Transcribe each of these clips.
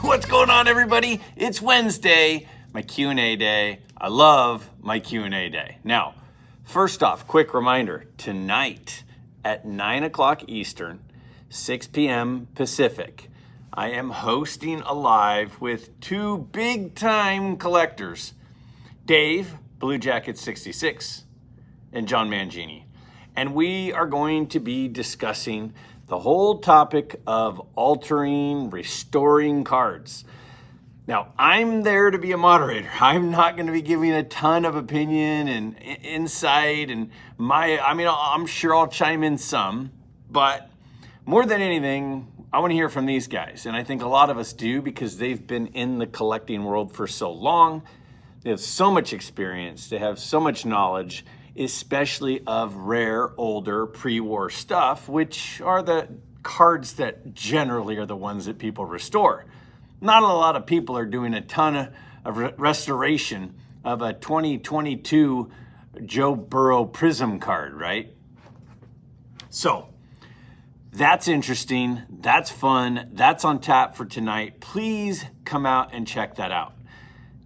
What's going on, everybody? It's Wednesday, my Q&A day. I love my Q&A day. Now, first off, quick reminder, tonight at 9 o'clock Eastern, 6 p.m. Pacific, I am hosting a live with two big-time collectors, Dave, Blue Jacket 66, and John Mangini. And we are going to be discussing the whole topic of altering, restoring cards. Now, I'm there to be a moderator. I'm not going to be giving a ton of opinion and insight and I'm sure I'll chime in some, but more than anything, I want to hear from these guys. And I think a lot of us do because they've been in the collecting world for so long. They have so much experience. They have so much knowledge, especially of rare, older, pre-war stuff, which are the cards that generally are the ones that people restore. Not a lot of people are doing a ton of restoration of a 2022 Joe Burrow Prism card, right? So that's interesting. That's fun. That's on tap for tonight. Please come out and check that out.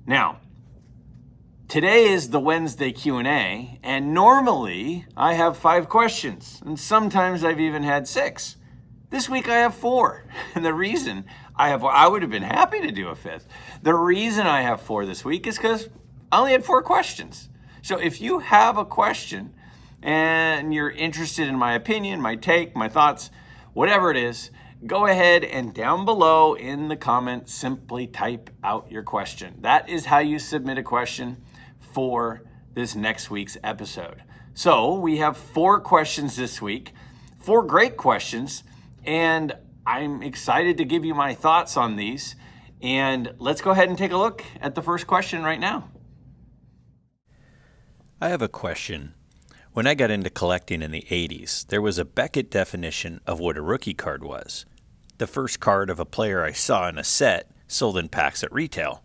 Now, today is the Wednesday Q&A, and normally I have 5 questions, and sometimes I've even had 6. This week I have 4, and the reason I would have been happy to do a 5th. The reason I have 4 this week is because I only had 4 questions. So if you have a question and you're interested in my opinion, my take, my thoughts, whatever it is, go ahead and down below in the comments, simply type out your question. That is how you submit a question for this next week's episode. So we have 4 questions this week, 4 great questions, and I'm excited to give you my thoughts on these. And let's go ahead and take a look at the first question right now. I have a question. When I got into collecting in the 80s, there was a Beckett definition of what a rookie card was. The first card of a player I saw in a set sold in packs at retail.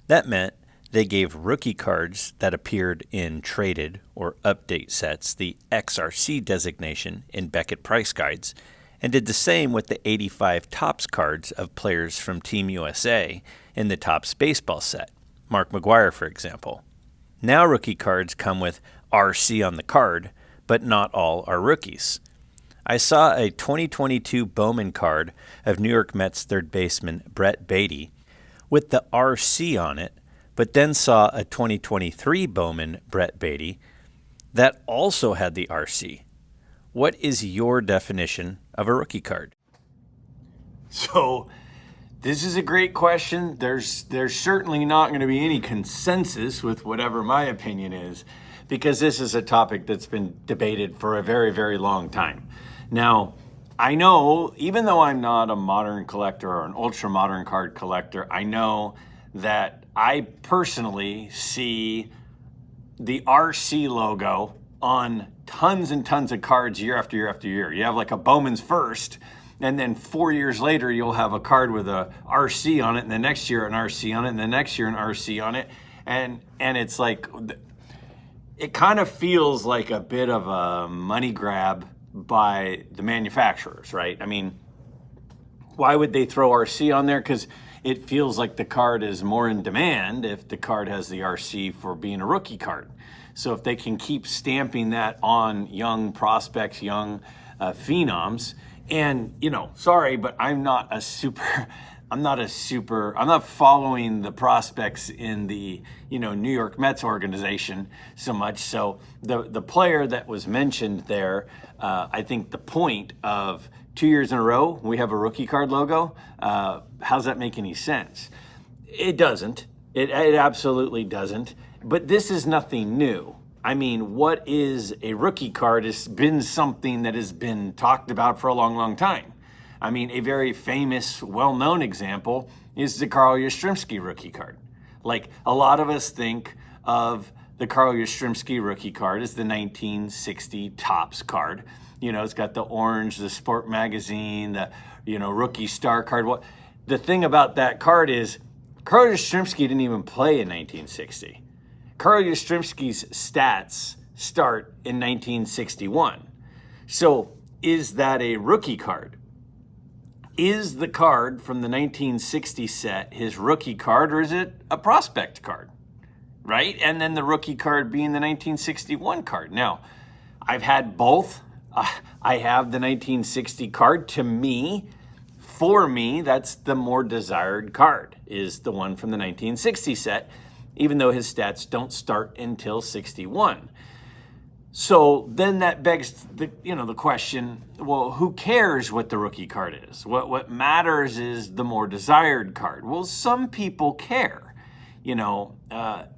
That meant they gave rookie cards that appeared in traded or update sets the XRC designation in Beckett price guides, and did the same with the 85 Topps cards of players from Team USA in the Topps baseball set, Mark McGwire, for example. Now rookie cards come with RC on the card, but not all are rookies. I saw a 2022 Bowman card of New York Mets third baseman Brett Beatty with the RC on it, but then saw a 2023 Bowman Brett Beatty that also had the RC. What is your definition of a rookie card? So this is a great question. There's certainly not going to be any consensus with whatever my opinion is, because this is a topic that's been debated for a very, very long time. Now, I know, even though I'm not a modern collector or an ultra modern card collector, I know that I personally see the RC logo on tons and tons of cards year after year after year. You have like a Bowman's First, and then 4 years later, you'll have a card with a RC on it, and the next year an RC on it, and the next year an RC on it. And it's like, it kind of feels like a bit of a money grab by the manufacturers, right? I mean, why would they throw RC on there? Because it feels like the card is more in demand if the card has the RC for being a rookie card. So if they can keep stamping that on young prospects, young phenoms, and, sorry, but I'm not following the prospects in the, New York Mets organization so much. So the player that was mentioned there, I think the point of 2 years in a row, we have a rookie card logo. How's that make any sense? It doesn't. It absolutely doesn't. But this is nothing new. I mean, what is a rookie card has been something that has been talked about for a long, long time. I mean, a very famous, well-known example is the Carl Yastrzemski rookie card. Like, a lot of us think of the Carl Yastrzemski rookie card as the 1960 Topps card. It's got the orange, the Sport magazine, the, rookie star card. The thing about that card is Carl Yastrzemski didn't even play in 1960. Carl Yastrzemski's stats start in 1961. So is that a rookie card? Is the card from the 1960 set his rookie card, or is it a prospect card? Right? And then the rookie card being the 1961 card. Now, I've had both. I have the 1960 card. For me, that's the more desired card, is the one from the 1960 set, even though his stats don't start until 61. So then that begs the question, well, who cares what the rookie card is? What matters is the more desired card. Well, some people care.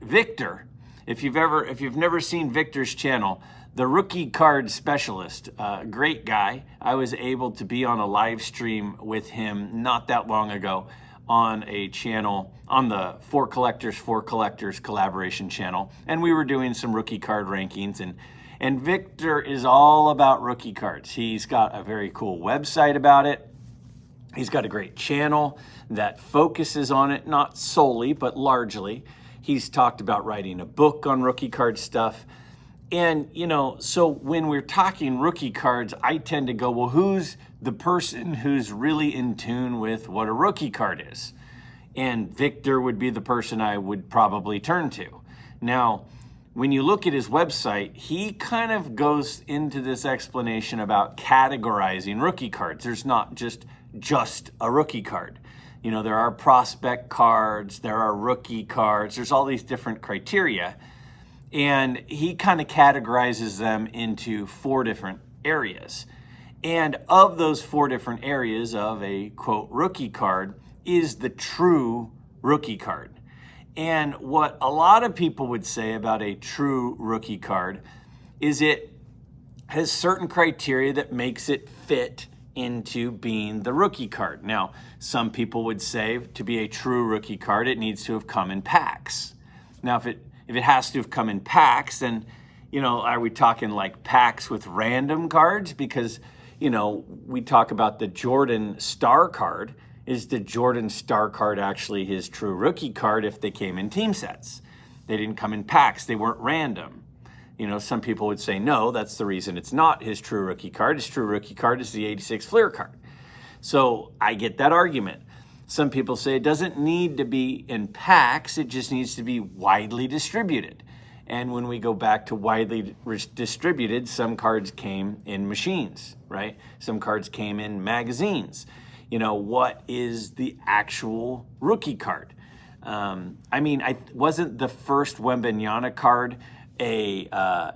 Victor, if you've never seen Victor's channel, the rookie card specialist, great guy. I was able to be on a live stream with him not that long ago on a channel, on the For Collectors collaboration channel. And we were doing some rookie card rankings, and Victor is all about rookie cards. He's got a very cool website about it. He's got a great channel that focuses on it, not solely, but largely. He's talked about writing a book on rookie card stuff. And, so when we're talking rookie cards, I tend to go, well, who's the person who's really in tune with what a rookie card is? And Victor would be the person I would probably turn to. Now, when you look at his website, he kind of goes into this explanation about categorizing rookie cards. There's not just a rookie card. There are prospect cards, there are rookie cards, there's all these different criteria. And he kind of categorizes them into 4 different areas. And of those 4 different areas of a, quote, rookie card is the true rookie card. And what a lot of people would say about a true rookie card is it has certain criteria that makes it fit into being the rookie card. Now, some people would say to be a true rookie card, it needs to have come in packs. Now, if it has to have come in packs, then, are we talking like packs with random cards? Because, we talk about the Jordan Star card. Is the Jordan Star card actually his true rookie card if they came in team sets? They didn't come in packs. They weren't random. Some people would say, no, that's the reason it's not his true rookie card. His true rookie card is the 86 Fleer card. So I get that argument. Some people say it doesn't need to be in packs. It just needs to be widely distributed. And when we go back to widely distributed, some cards came in machines, right? Some cards came in magazines. What is the actual rookie card? Wasn't the first Wembanyama card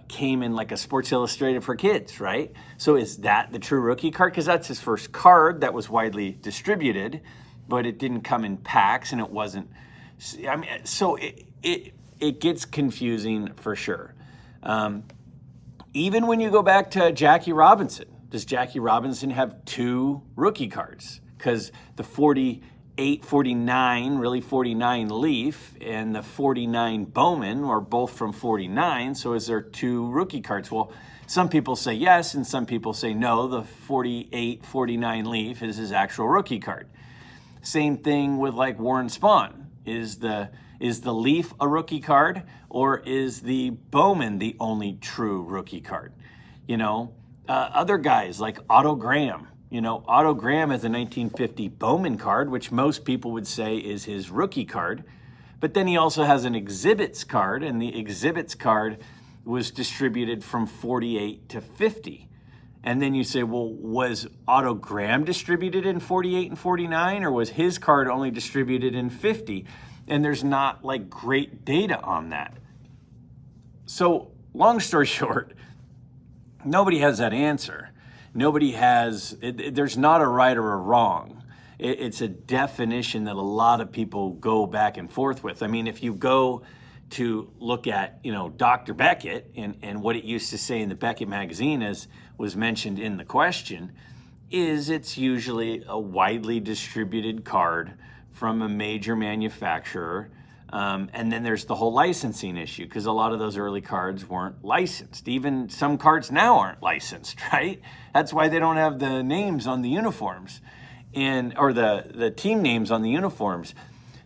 came in like a Sports Illustrated for kids, right? So is that the true rookie card? Because that's his first card that was widely distributed, but it didn't come in packs and it wasn't. So it gets confusing for sure. Even when you go back to Jackie Robinson, does Jackie Robinson have 2 rookie cards? Because the 48, 49, really 49 Leaf and the 49 Bowman are both from 49. So is there 2 rookie cards? Well, some people say yes, and some people say no. The 48, 49 Leaf is his actual rookie card. Same thing with like Warren Spahn. Is the Leaf a rookie card, or is the Bowman the only true rookie card? Other guys like Otto Graham. Otto Graham has a 1950 Bowman card, which most people would say is his rookie card. But then he also has an exhibits card, and the exhibits card was distributed from 48 to 50. And then you say, well, was Otto Graham distributed in 48 and 49, or was his card only distributed in 50? And there's not like great data on that. So long story short, nobody has that answer. There's not a right or a wrong. It's a definition that a lot of people go back and forth with. If you go to look at, Dr. Beckett and what it used to say in the Beckett magazine, as was mentioned in the question, is it's usually a widely distributed card from a major manufacturer. And then there's the whole licensing issue, because a lot of those early cards weren't licensed. Even some cards now aren't licensed, right? That's why they don't have the names on the uniforms or the team names on the uniforms.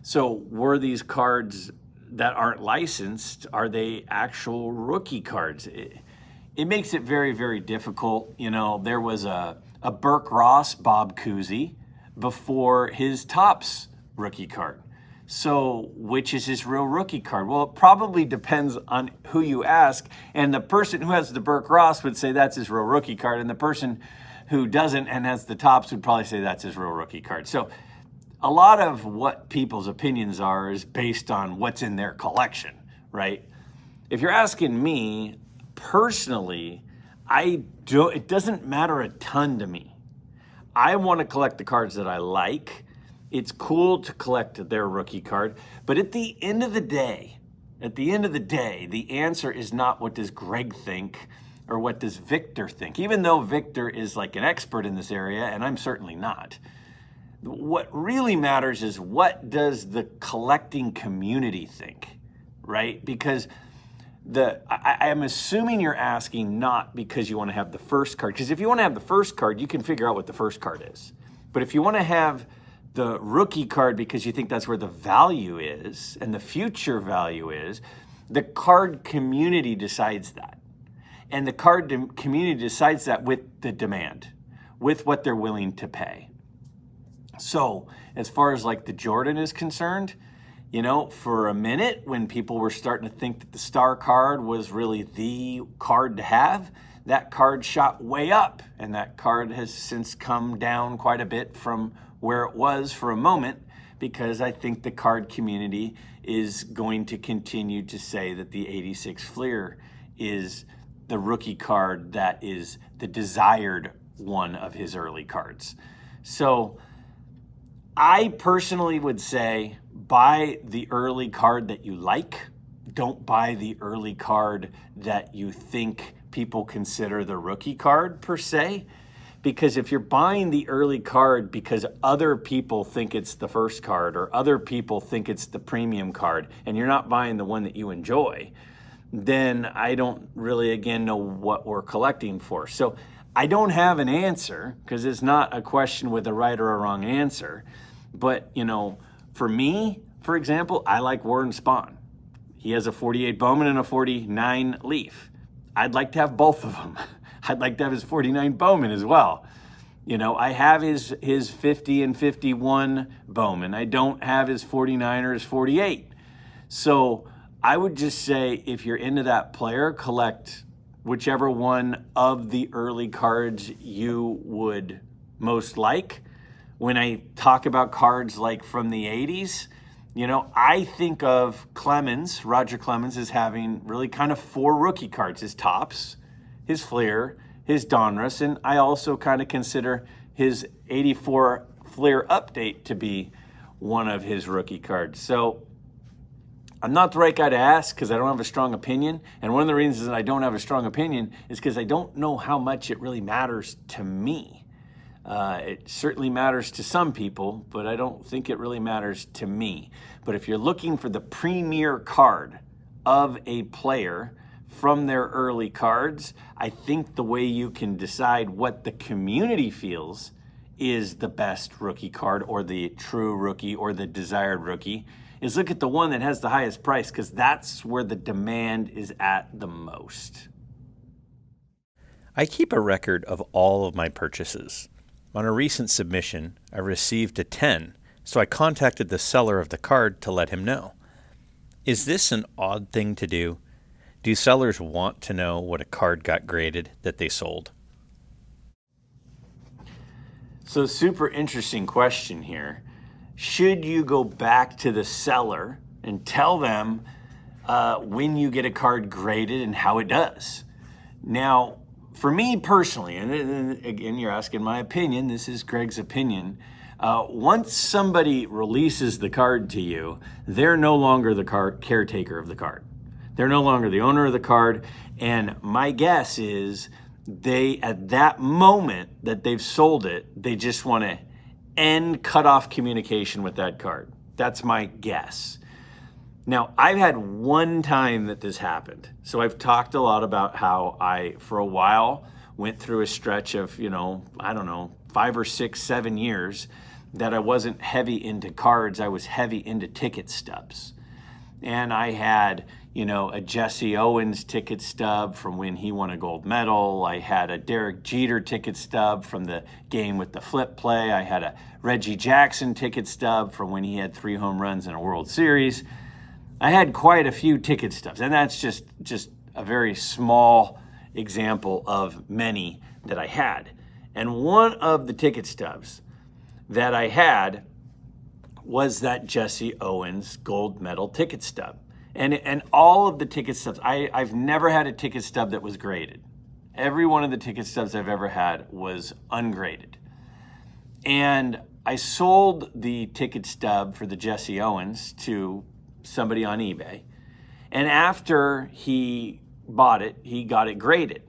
So were these cards that aren't licensed, are they actual rookie cards? It makes it very, very difficult. There was a Burke Ross Bob Cousy before his Topps rookie card. So which is his real rookie card? Well, it probably depends on who you ask. And the person who has the Burke Ross would say that's his real rookie card. And the person who doesn't and has the Topps would probably say that's his real rookie card. So a lot of what people's opinions are is based on what's in their collection, right? If you're asking me personally, it doesn't matter a ton to me. I want to collect the cards that I like. It's cool to collect their rookie card, but at the end of the day, the answer is not what does Greg think or what does Victor think, even though Victor is like an expert in this area, and I'm certainly not. What really matters is what does the collecting community think, right? Because I am assuming you're asking not because you want to have the first card, because if you want to have the first card, you can figure out what the first card is. But if you want to have the rookie card because you think that's where the value is and the future value is, the card community decides that. And the card community decides that with the demand, with what they're willing to pay. So as far as like the Jordan is concerned, you know, for a minute when people were starting to think that the star card was really the card to have, that card shot way up, and that card has since come down quite a bit from where it was for a moment, because I think the card community is going to continue to say that the 86 Fleer is the rookie card that is the desired one of his early cards. So I personally would say buy the early card that you like. Don't buy the early card that you think people consider the rookie card per se. Because if you're buying the early card because other people think it's the first card or other people think it's the premium card and you're not buying the one that you enjoy, then I don't really, again, know what we're collecting for. So I don't have an answer because it's not a question with a right or a wrong answer. But, you know, for me, for example, I like Warren Spahn. He has a 48 Bowman and a 49 Leaf. I'd like to have both of them. I'd like to have his 49 Bowman as well. You know, I have his 50 and 51 Bowman. I don't have his 49 or his 48. So I would just say if you're into that player, collect whichever one of the early cards you would most like. When I talk about cards like from the 80s, you know, I think of Clemens, Roger Clemens, as having really kind of 4 rookie cards: his Topps, his Fleer, his Donruss, and I also kind of consider his 84 Fleer Update to be one of his rookie cards. So I'm not the right guy to ask because I don't have a strong opinion. And one of the reasons that I don't have a strong opinion is because I don't know how much it really matters to me. It certainly matters to some people, but I don't think it really matters to me. But if you're looking for the premier card of a player from their early cards, I think the way you can decide what the community feels is the best rookie card or the true rookie or the desired rookie is look at the one that has the highest price, because that's where the demand is at the most. I keep a record of all of my purchases. On a recent submission, I received a 10, so I contacted the seller of the card to let him know. Is this an odd thing to do? Do sellers want to know what a card got graded that they sold? So super interesting question here. Should you go back to the seller and tell them when you get a card graded and how it does? Now, for me personally, and again, you're asking my opinion, this is Greg's opinion. Once somebody releases the card to you, they're no longer the caretaker of the card. They're no longer the owner of the card. And my guess is they, at that moment that they've sold it, they just want to cut off communication with that card. That's my guess. Now, I've had one time that this happened. So I've talked a lot about how I, for a while, went through a stretch of, 5 or 6, 7 years that I wasn't heavy into cards. I was heavy into ticket stubs. And I had, a Jesse Owens ticket stub from when he won a gold medal. I had a Derek Jeter ticket stub from the game with the flip play. I had a Reggie Jackson ticket stub from when he had 3 home runs in a World Series. I had quite a few ticket stubs, and that's just a very small example of many that I had. And one of the ticket stubs that I had was that Jesse Owens gold medal ticket stub. And all of the ticket stubs, I've never had a ticket stub that was graded. Every one of the ticket stubs I've ever had was ungraded. And I sold the ticket stub for the Jesse Owens to somebody on eBay. And after he bought it, he got it graded.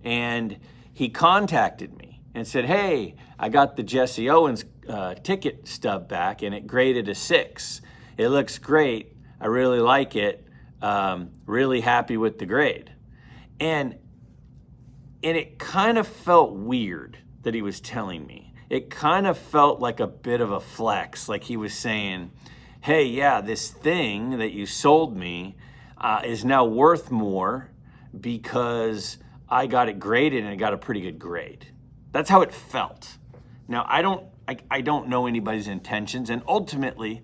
And he contacted me and said, hey, I got the Jesse Owens ticket stub back and it graded a 6. It looks great. I really like it. Really happy with the grade. And it kind of felt weird that he was telling me. It kind of felt like a bit of a flex, like he was saying, hey, yeah, this thing that you sold me is now worth more because I got it graded and it got a pretty good grade. That's how it felt. Now, I don't know anybody's intentions, and ultimately,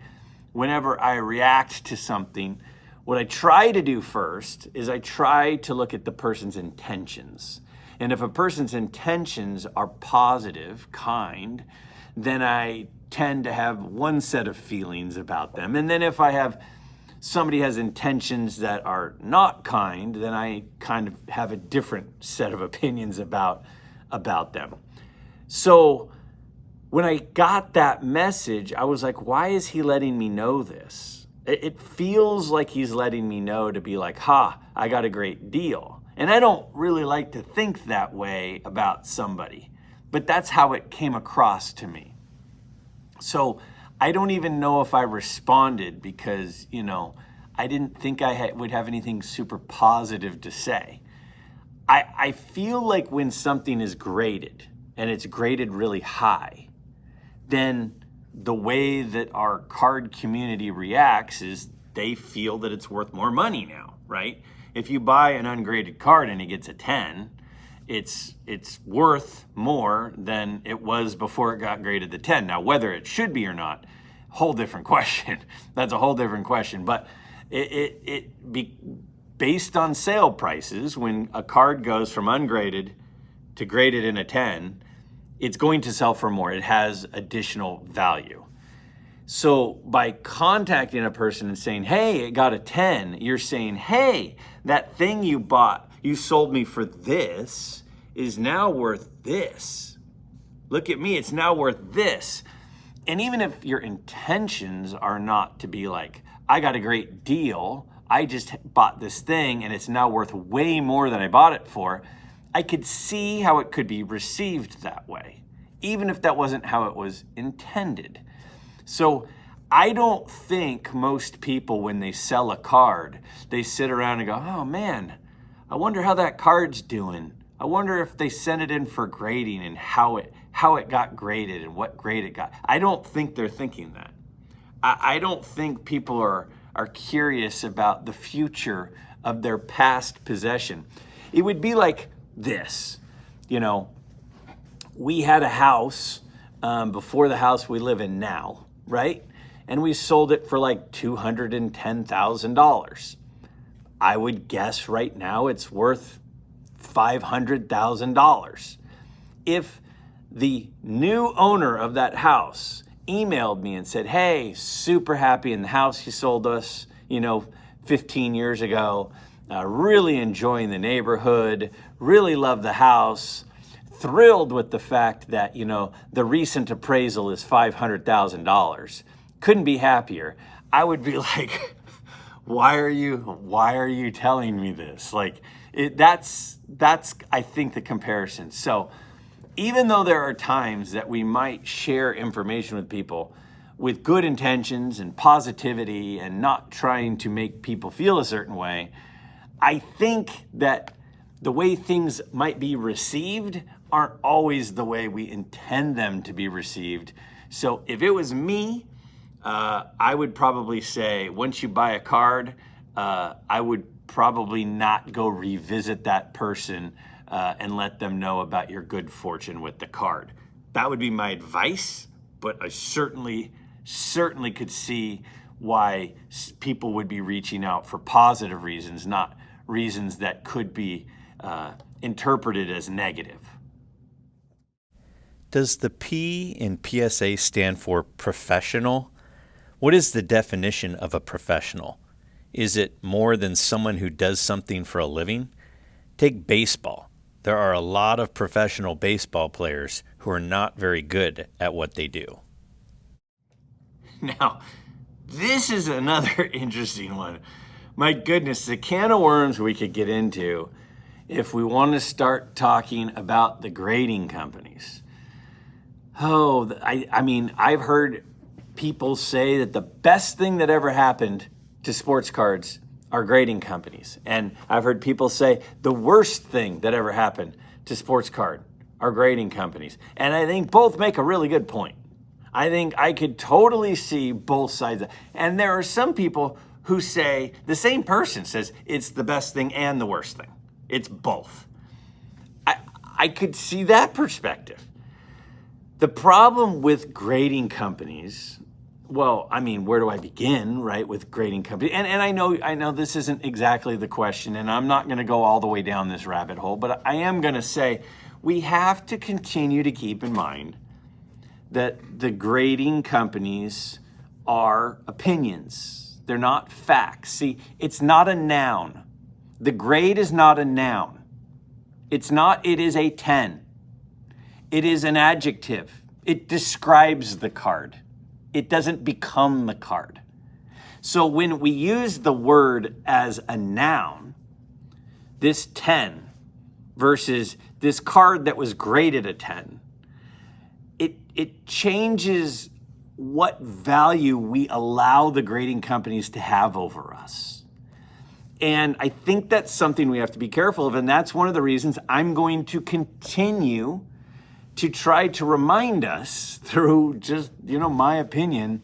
whenever I react to something, what I try to do first is I try to look at the person's intentions. And if a person's intentions are positive, kind, then I tend to have one set of feelings about them. And then if somebody has intentions that are not kind, then I kind of have a different set of opinions about them. So when I got that message, I was like, why is he letting me know this? It feels like he's letting me know to be like, I got a great deal. And I don't really like to think that way about somebody, but that's how it came across to me. So I don't even know if I responded because, I didn't think I would have anything super positive to say. I feel like when something is graded and it's graded really high, then the way that our card community reacts is they feel that it's worth more money now, right? If you buy an ungraded card and it gets a 10, it's worth more than it was before it got graded the 10. Now, whether it should be or not, whole different question. That's a whole different question. But based on sale prices, when a card goes from ungraded to graded in a 10, it's going to sell for more. It has additional value. So by contacting a person and saying, hey, it got a 10, you're saying, hey, that thing you bought, you sold me for this, is now worth this. Look at me, it's now worth this. And even if your intentions are not to be like, I got a great deal, I just bought this thing and it's now worth way more than I bought it for, I could see how it could be received that way, even if that wasn't how it was intended. So I don't think most people, when they sell a card, they sit around and go, oh man, I wonder how that card's doing. I wonder if they sent it in for grading and how it got graded and what grade it got. I don't think they're thinking that. I don't think people are curious about the future of their past possession. It would be like this, we had a house before the house we live in now, right? And we sold it for like $210,000. I would guess right now it's worth $500,000. If the new owner of that house emailed me and said, hey, super happy in the house you sold us, 15 years ago, really enjoying the neighborhood, really love the house, thrilled with the fact that, the recent appraisal is $500,000. Couldn't be happier. I would be like, why are you telling me this? Like, that's I think the comparison. So even though there are times that we might share information with people with good intentions and positivity and not trying to make people feel a certain way, I think that the way things might be received aren't always the way we intend them to be received. So if it was me, I would probably say, once you buy a card, I would probably not go revisit that person and let them know about your good fortune with the card. That would be my advice, but I certainly could see why people would be reaching out for positive reasons, not reasons that could be interpreted as negative. Does the P in PSA stand for professional? What is the definition of a professional? Is it more than someone who does something for a living? Take baseball. There are a lot of professional baseball players who are not very good at what they do. Now, this is another interesting one. My goodness, the can of worms we could get into if we want to start talking about the grading companies. Oh, I mean, I've heard people say that the best thing that ever happened to sports cards are grading companies. And I've heard people say the worst thing that ever happened to sports card are grading companies. And I think both make a really good point. I think I could totally see both sides. And there are some people who say, the same person says it's the best thing and the worst thing. It's both. I could see that perspective. The problem with grading companies, well, I mean, where do I begin, right, with grading companies? And I know this isn't exactly the question, and I'm not going to go all the way down this rabbit hole, but I am going to say we have to continue to keep in mind that the grading companies are opinions. They're not facts. See, it's not a noun. The grade is not a noun. It is a 10. It is an adjective. It describes the card. It doesn't become the card. So when we use the word as a noun, this 10 versus this card that was graded a 10, it changes what value we allow the grading companies to have over us. And I think that's something we have to be careful of, and that's one of the reasons I'm going to continue to try to remind us through just, my opinion,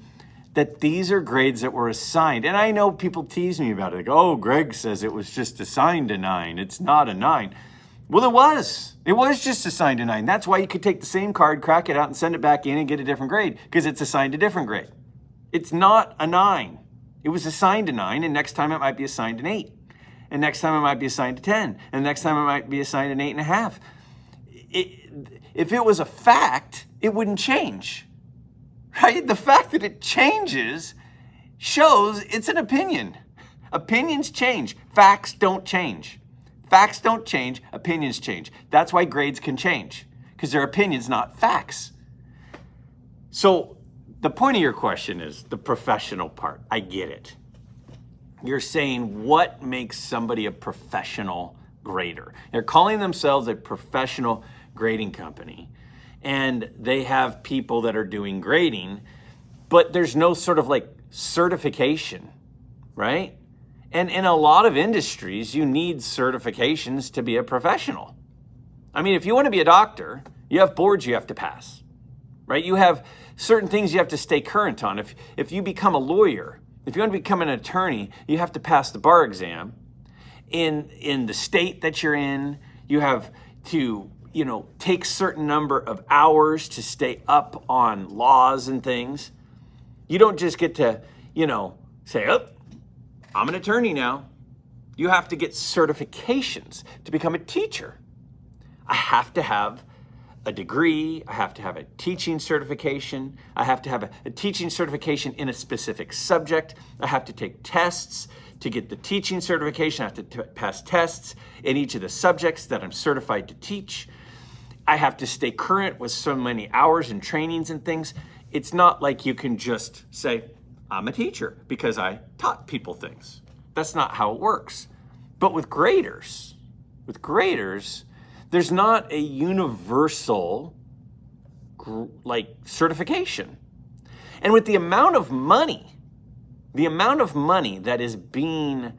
that these are grades that were assigned. And I know people tease me about it. They go, oh, Greg says it was just assigned a 9. It's not a 9. Well, it was. It was just assigned a 9. That's why you could take the same card, crack it out, and send it back in and get a different grade, because it's assigned a different grade. It's not a 9. It was assigned a 9, and next time it might be assigned an 8. And next time it might be assigned a 10. And next time it might be assigned an 8.5. If it was a fact, it wouldn't change, right? The fact that it changes shows it's an opinion. Opinions change. Facts don't change. Facts don't change. Opinions change. That's why grades can change, because they're opinions, not facts. So the point of your question is the professional part. I get it. You're saying what makes somebody a professional grader? They're calling themselves a professional grading company, and they have people that are doing grading, but there's no sort of like certification, right? And in a lot of industries, you need certifications to be a professional. I mean, if you want to be a doctor, you have boards you have to pass, right? You have certain things you have to stay current on. If you become a lawyer, if you want to become an attorney, you have to pass the bar exam. In the state that you're in, you have to take certain number of hours to stay up on laws and things. You don't just get to, say, oh, I'm an attorney now. You have to get certifications to become a teacher. I have to have a degree. I have to have a teaching certification. I have to have a teaching certification in a specific subject. I have to take tests to get the teaching certification. I have to pass tests in each of the subjects that I'm certified to teach. I have to stay current with so many hours and trainings and things. It's not like you can just say, I'm a teacher because I taught people things. That's not how it works. But with graders, there's not a universal certification. And with the amount of money that is being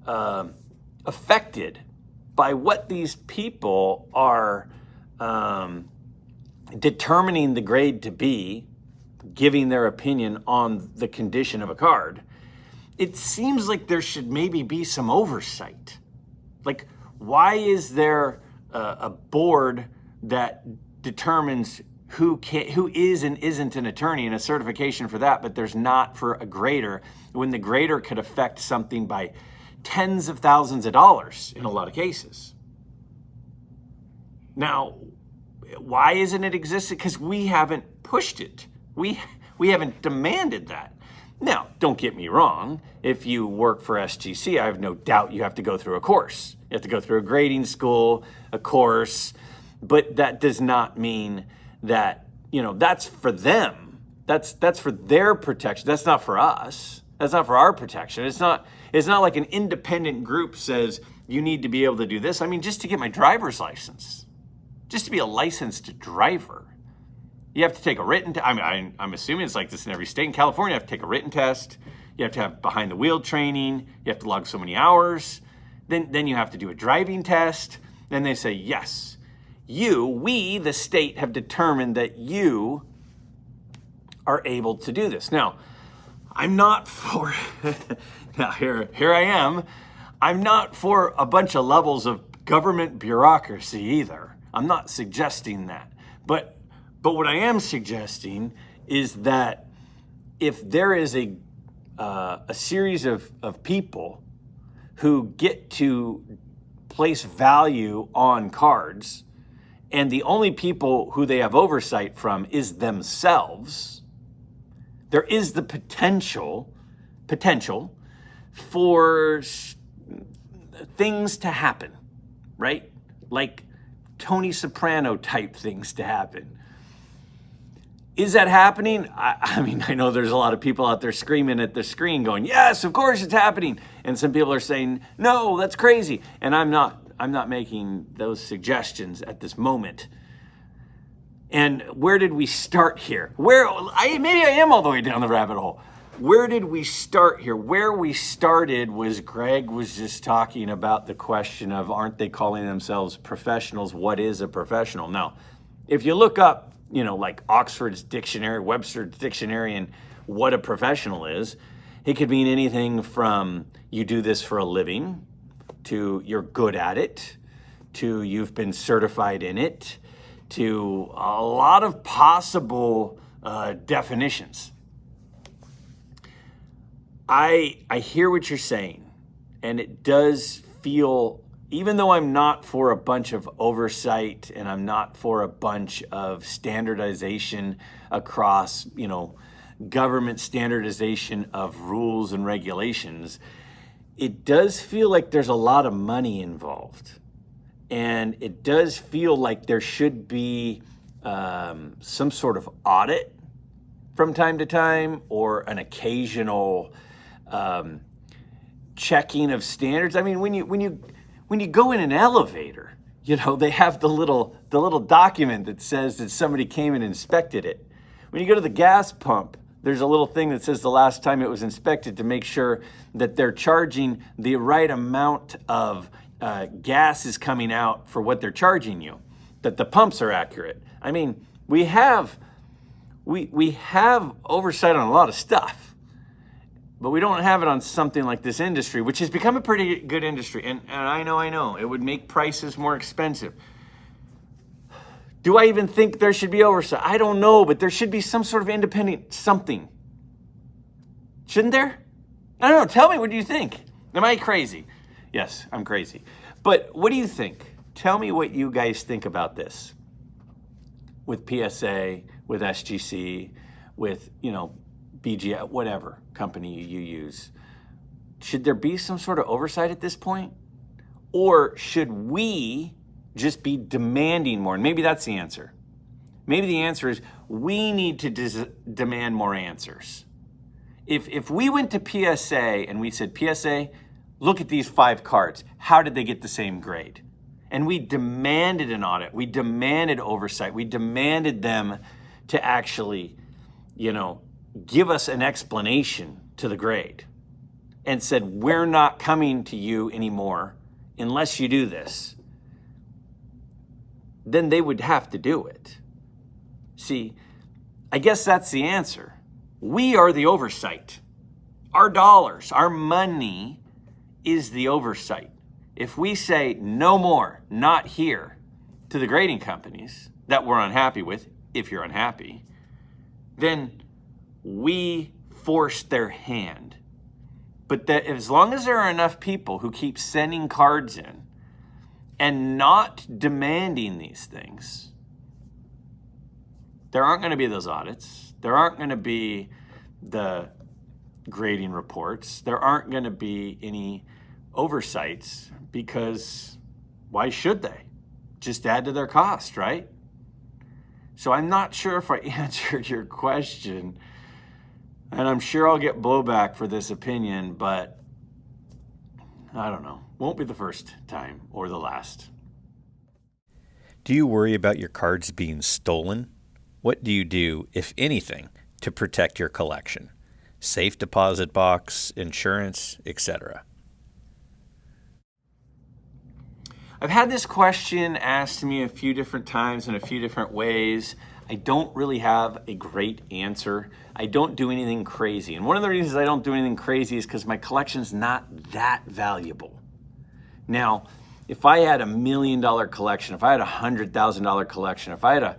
affected by what these people are determining the grade to be, giving their opinion on the condition of a card, it seems like there should maybe be some oversight. Like, why is there a board that determines who is and isn't an attorney and a certification for that, but there's not for a grader, when the grader could affect something by tens of thousands of dollars in a lot of cases? Now, why isn't it existed? Because we haven't pushed it. We haven't demanded that. Now, don't get me wrong. If you work for SGC, I have no doubt you have to go through a course. You have to go through a grading school, a course, but that does not mean that, that's for them. That's for their protection. That's not for us. That's not for our protection. It's not like an independent group says you need to be able to do this. I mean, just to get my driver's license, just to be a licensed driver, you have to take a written test. I'm assuming it's like this in every state. In California, you have to take a written test. You have to have behind the wheel training. You have to log so many hours. Then you have to do a driving test. Then they say, yes, we, the state, have determined that you are able to do this. Now, I'm not for, now here I am. I'm not for a bunch of levels of government bureaucracy either. I'm not suggesting that. But what I am suggesting is that if there is a series of people who get to place value on cards, and the only people who they have oversight from is themselves, there is the potential for things to happen, right? Like Tony Soprano type things to happen. Is that happening? I mean, I know there's a lot of people out there screaming at the screen going, yes, of course it's happening. And some people are saying, no, that's crazy. And I'm not making those suggestions at this moment. And where did we start here? Maybe I am all the way down the rabbit hole. Where did we start here? Where we started was Greg was just talking about the question of, aren't they calling themselves professionals? What is a professional? Now, if you look up, like Oxford's dictionary, Webster's dictionary, and what a professional is, it could mean anything from you do this for a living, to you're good at it, to you've been certified in it, to a lot of possible definitions. I hear what you're saying, and it does feel, even though I'm not for a bunch of oversight and I'm not for a bunch of standardization across, government standardization of rules and regulations, it does feel like there's a lot of money involved. And it does feel like there should be some sort of audit from time to time, or an occasional checking of standards. I mean, when you go in an elevator, they have the little document that says that somebody came and inspected it. When you go to the gas pump, there's a little thing that says the last time it was inspected to make sure that they're charging the right amount of gas is coming out for what they're charging you, that the pumps are accurate. I mean, we have oversight on a lot of stuff, but we don't have it on something like this industry, which has become a pretty good industry. And I know, it would make prices more expensive. Do I even think there should be oversight? I don't know, but there should be some sort of independent something. Shouldn't there? I don't know. Tell me, what do you think? Am I crazy? Yes, I'm crazy. But what do you think? Tell me what you guys think about this. With PSA, with SGC, with, BGA, whatever company you use. Should there be some sort of oversight at this point? Or should we just be demanding more? And maybe that's the answer. Maybe the answer is we need to demand more answers. If we went to PSA and we said, PSA, look at these 5 cards. How did they get the same grade? And we demanded an audit. We demanded oversight. We demanded them to actually, give us an explanation to the grade, and said, we're not coming to you anymore unless you do this. Then they would have to do it. See, I guess that's the answer. We are the oversight. our dollars, our money is the oversight. If we say no more, not here, to the grading companies that we're unhappy with, if you're unhappy, then we force their hand. But that as long as there are enough people who keep sending cards in and not demanding these things, there aren't going to be those audits. There aren't going to be the grading reports. There aren't going to be any oversights, because why should they? Just add to their cost, right? So I'm not sure if I answered your question, and I'm sure I'll get blowback for this opinion, but I don't know. Won't be the first time or the last. Do you worry about your cards being stolen? What do you do, if anything, to protect your collection? Safe deposit box, insurance, etc. I've had this question asked to me a few different times in a few different ways. I don't really have a great answer. I don't do anything crazy. And one of the reasons I don't do anything crazy is because my collection's not that valuable. Now, if I had $1 million collection, if I had a $100,000 collection, if I had a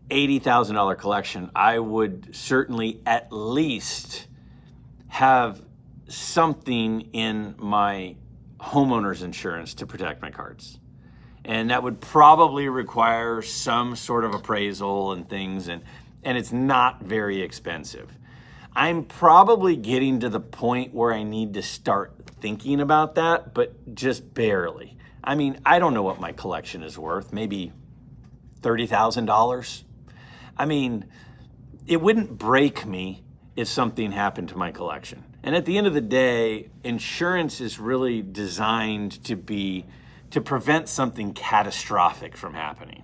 $80,000 collection, I would certainly at least have something in my homeowner's insurance to protect my cards. And that would probably require some sort of appraisal and things, and it's not very expensive. I'm probably getting to the point where I need to start thinking about that, but just barely. I mean, I don't know what my collection is worth, maybe $30,000. I mean, it wouldn't break me if something happened to my collection. And at the end of the day, insurance is really designed to prevent something catastrophic from happening.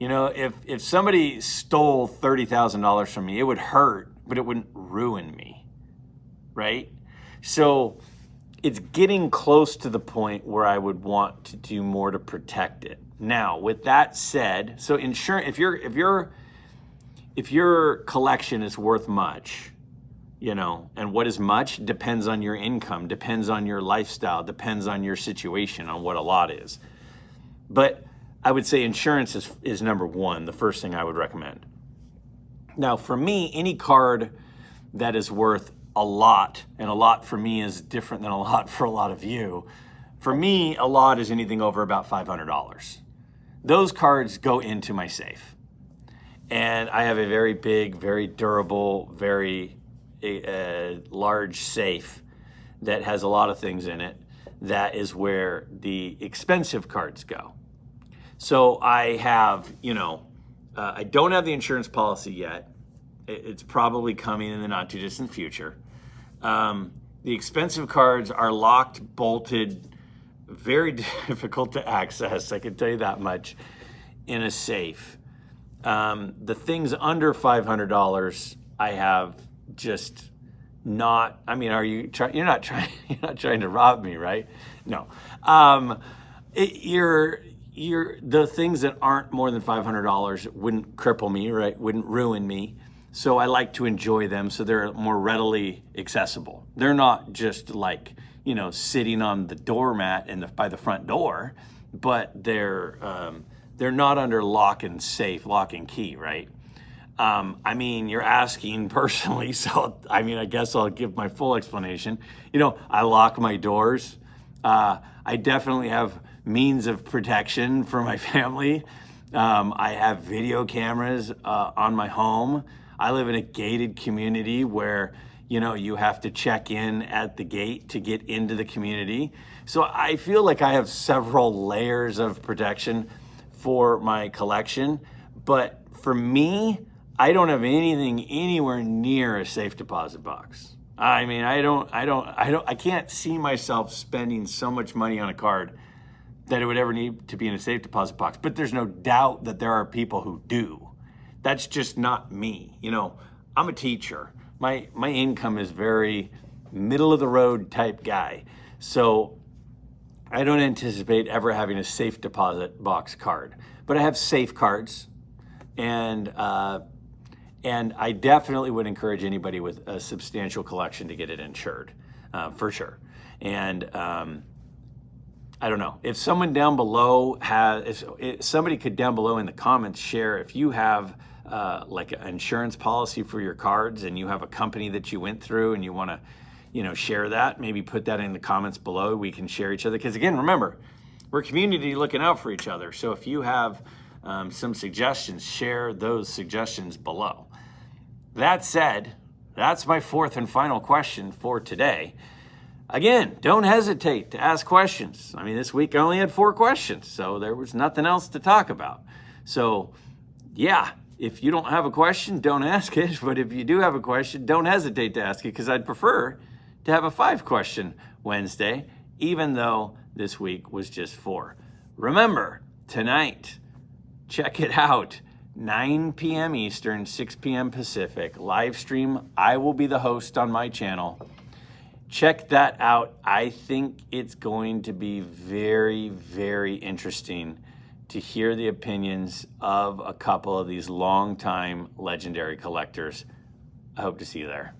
You know, if somebody stole $30,000 from me, it would hurt, but it wouldn't ruin me, right? So it's getting close to the point where I would want to do more to protect it. Now, with that said, so insurance, if your collection is worth much, you know, and what is much depends on your income, depends on your lifestyle, depends on your situation, on what a lot is. But I would say insurance is number one, the first thing I would recommend. Now, for me, any card that is worth a lot, and a lot for me is different than a lot for a lot of you. For me, a lot is anything over about $500. Those cards go into my safe. And I have a very big, very durable, very large safe that has a lot of things in it. That is where the expensive cards go. So I have, I don't have the insurance policy yet. It's probably coming in the not too distant future. The expensive cards are locked, bolted, very difficult to access, I can tell you that much, in a safe. The things under $500, I have just not. I mean, you're not trying to rob me, right? No. The things that aren't more than $500 wouldn't cripple me, right? Wouldn't ruin me. So I like to enjoy them, so they're more readily accessible. They're not just like, sitting on the doormat by the front door, but they're not under lock and key, right? I mean, you're asking personally, so I guess I'll give my full explanation. I lock my doors. I definitely have means of protection for my family. I have video cameras on my home. I live in a gated community where, you have to check in at the gate to get into the community. So I feel like I have several layers of protection for my collection. But for me, I don't have anything anywhere near a safe deposit box. I mean, I can't see myself spending so much money on a card that it would ever need to be in a safe deposit box. But there's no doubt that there are people who do. That's just not me. I'm a teacher. My income is very middle of the road type guy. So I don't anticipate ever having a safe deposit box card. But I have safe cards, and And I definitely would encourage anybody with a substantial collection to get it insured, for sure. And I don't know if someone down below if somebody could down below in the comments share if you have like an insurance policy for your cards and you have a company that you went through and you want to, share that. Maybe put that in the comments below. We can share each other because again, remember, we're a community looking out for each other. So if you have some suggestions, share those suggestions below. That said, that's my fourth and final question for today. Again, don't hesitate to ask questions. I mean, this week I only had 4 questions, so there was nothing else to talk about. So, yeah, if you don't have a question, don't ask it. But if you do have a question, don't hesitate to ask it because I'd prefer to have a 5-question Wednesday, even though this week was just 4. Remember, tonight, check it out. 9 p.m. Eastern, 6 p.m. Pacific, live stream. I will be the host on my channel. Check that out. I think it's going to be very, very interesting to hear the opinions of a couple of these longtime legendary collectors. I hope to see you there.